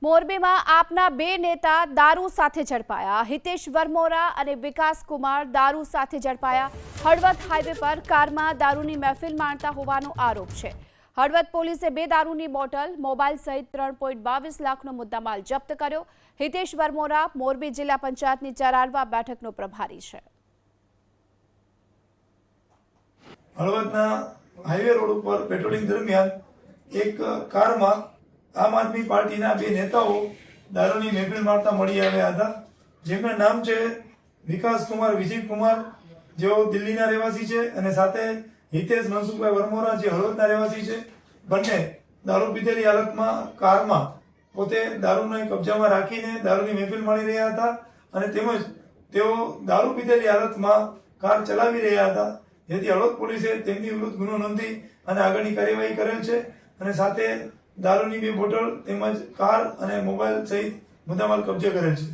મોરબીમાં આપના બે નેતા દારૂ સાથે ઝડપાયા। હિતેશ વરમોરા અને વિકાસ કુમાર દારૂ સાથે ઝડપાયા। હળવદ હાઈવે પર કારમાં દારૂની મહેફિલ માણતા હોવાનો આરોપ છે। હળવદ પોલીસે બે દારૂની બોટલ, મોબાઈલ સહિત 3.22 લાખનો મુદ્દામાલ જપ્ત કર્યો। હિતેશ વરમોરા મોરબી જિલ્લા પંચાયતની ચરાડવા બેઠકનો પ્રભારી છે। હળવદના હાઈવે રોડ ઉપર પેટ્રોલિંગ દરમિયાન એક કારમાં આમ આદમી પાર્ટીના બે નેતાઓ દારૂની મહેફિલ મારતા મળી આવ્યા હતા, જેમના નામ છે વિકાસ કુમાર, વિજય કુમાર, જેઓ દિલ્હીના રહેવાસી છે, અને સાથે હિતેશ મનસુખભાઈ વરમોરા, જે હળવદના રહેવાસી છે। બંને દારૂ પીધેલી હાલતમાં કારમાં પોતે દારૂને કબજામાં રાખીને દારૂની મહેફિલ માણી રહ્યા હતા, અને તેમજ તેઓ દારૂ પીધેલી હાલતમાં કાર ચલાવી રહ્યા હતા, જેથી હળવદ પોલીસે તેમની વિરુદ્ધ ગુનો નોંધી અને આગળની કાર્યવાહી કરેલ છે, અને સાથે દારૂની બે બોટલ તેમજ કાર અને મોબાઈલ સહિત મુદ્દામાલ કબજે કરેલ છે।